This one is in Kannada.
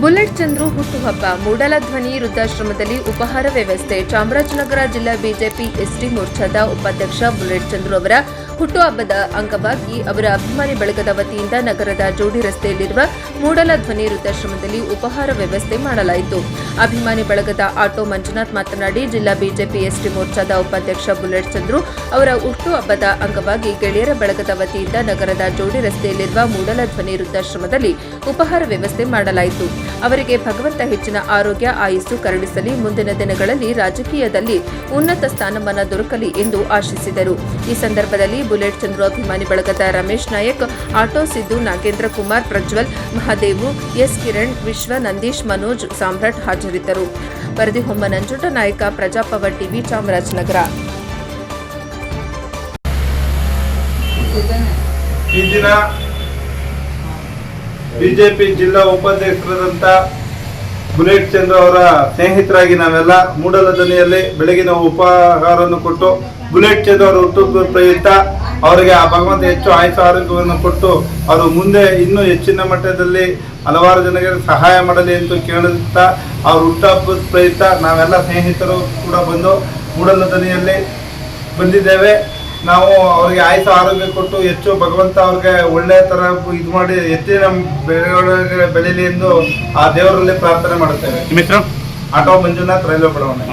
ಬುಲೆಟ್ ಚಂದ್ರು ಹುಟ್ಟುಹಬ್ಬ ಮೂಡಲಧ್ವನಿ ವೃದ್ಧಾಶ್ರಮದಲ್ಲಿ ಉಪಹಾರ ವ್ಯವಸ್ಥೆ. ಚಾಮರಾಜನಗರ ಜಿಲ್ಲಾ ಬಿಜೆಪಿ ಎಸ್ಟಿ ಮೋರ್ಚಾದ ಉಪಾಧ್ಯಕ್ಷ ಬುಲೆಟ್ ಚಂದ್ರು ಅವರ ಹುಟ್ಟುಹಬ್ಬದ ಅಂಗವಾಗಿ ಅವರ ಅಭಿಮಾನಿ ಬಳಗದ ವತಿಯಿಂದ ನಗರದ ಜೋಡಿ ರಸ್ತೆಯಲ್ಲಿರುವ ಮೂಡಲಧ್ವನಿ ವೃದ್ಧಾಶ್ರಮದಲ್ಲಿ ಉಪಹಾರ ವ್ಯವಸ್ಥೆ ಮಾಡಲಾಯಿತು. ಅಭಿಮಾನಿ ಬಳಗದ ಆಟೋ ಮಂಜುನಾಥ್ ಮಾತನಾಡಿ, ಜಿಲ್ಲಾ ಬಿಜೆಪಿ ಎಸ್ಟಿ ಮೋರ್ಚಾದ ಉಪಾಧ್ಯಕ್ಷ ಬುಲೆಟ್ ಚಂದ್ರು ಅವರ ಹುಟ್ಟುಹಬ್ಬದ ಅಂಗವಾಗಿ ಗೆಳೆಯರ ಬಳಗದ ವತಿಯಿಂದ ನಗರದ ಜೋಡಿ ರಸ್ತೆಯಲ್ಲಿರುವ ಮೂಡಲಧ್ವನಿ ವೃದ್ಧಾಶ್ರಮದಲ್ಲಿ ಉಪಹಾರ ವ್ಯವಸ್ಥೆ ಮಾಡಲಾಯಿತು. ಅವರಿಗೆ ಭಗವಂತ ಹೆಚ್ಚಿನ ಆರೋಗ್ಯ ಆಯುಸ್ಸು ಕರುಣಿಸಲಿ, ಮುಂದಿನ ದಿನಗಳಲ್ಲಿ ರಾಜಕೀಯದಲ್ಲಿ ಉನ್ನತ ಸ್ಥಾನಮಾನ ದೊರಕಲಿ ಎಂದು ಆಶಿಸಿದರು. ಈ ಸಂದರ್ಭದಲ್ಲಿ ಬುಲೆಟ್ ಚಂದ್ರು ಅಭಿಮಾನಿ ಬಳಗದ ರಮೇಶ್ ನಾಯಕ್, ಆಟೋ ಸಿದ್ದು, ನಾಗೇಂದ್ರ ಕುಮಾರ್, ಪ್ರಜ್ವಲ್, ಮಹಾದೇವು, ಎಸ್ ಕಿರಣ್, ವಿಶ್ವ, ನಂದೀಶ್, ಮನೋಜ್, ಸಾಮ್ರಾಟ್ ಹಾಜರಿದ್ದರು. ವರದಿ ಹೊಮ್ಮ ನಂಜುಂಡ ನಾಯಕ, ಪ್ರಜಾಪವರ್ ಟಿವಿ, ಚಾಮರಾಜನಗರ. ಈ ದಿನ ಬಿಜೆಪಿ ಜಿಲ್ಲಾ ಉಪಾಧ್ಯಕ್ಷರಾದಂಥ ಬುಲೆಟ್ ಚಂದ್ರ ಅವರ ಸ್ನೇಹಿತರಾಗಿ ನಾವೆಲ್ಲ ಮೂಡಲಧ್ವನಿಯಲ್ಲಿ ಬೆಳಗಿನ ಉಪಹಾರವನ್ನು ಕೊಟ್ಟು ಬುಲೆಟ್ ಚಂದ್ರ ಅವರ ಹುಟ್ಟುಹಬ್ಬದ ಪ್ರಯುಕ್ತ ಅವರಿಗೆ ಆ ಭಗವಂತ ಹೆಚ್ಚು ಆಯುಷ ಆರೋಗ್ಯವನ್ನು ಕೊಟ್ಟು ಅವರು ಮುಂದೆ ಇನ್ನೂ ಹೆಚ್ಚಿನ ಮಟ್ಟದಲ್ಲಿ ಹಲವಾರು ಜನರಿಗೆ ಸಹಾಯ ಮಾಡಲಿ ಎಂದು ಕೇಳುತ್ತಾ ಅವ್ರ ಹುಟ್ಟುಹಬ್ಬದ ಪ್ರಯುಕ್ತ ನಾವೆಲ್ಲ ಸ್ನೇಹಿತರು ಕೂಡ ಬಂದು ಮೂಡಲಧ್ವನಿಯಲ್ಲಿ ಬಂದಿದ್ದೇವೆ. ನಾವು ಅವರಿಗೆ ಆಯುಷ ಆರೋಗ್ಯ ಕೊಟ್ಟು ಹೆಚ್ಚು ಭಗವಂತ ಅವ್ರಿಗೆ ಒಳ್ಳೆಯ ಥರ ಇದು ಮಾಡಿ ಹೆಚ್ಚಿನ ಬೆಳೀಲಿ ಎಂದು ಆ ದೇವರಲ್ಲಿ ಪ್ರಾರ್ಥನೆ ಮಾಡುತ್ತೇವೆ. ನಿಮ್ಮ ಹೆಸರು? ಆಟೋ ಮಂಜುನಾಥ್, ರೈಲ್ವೆ ಬಡಾವಣೆ.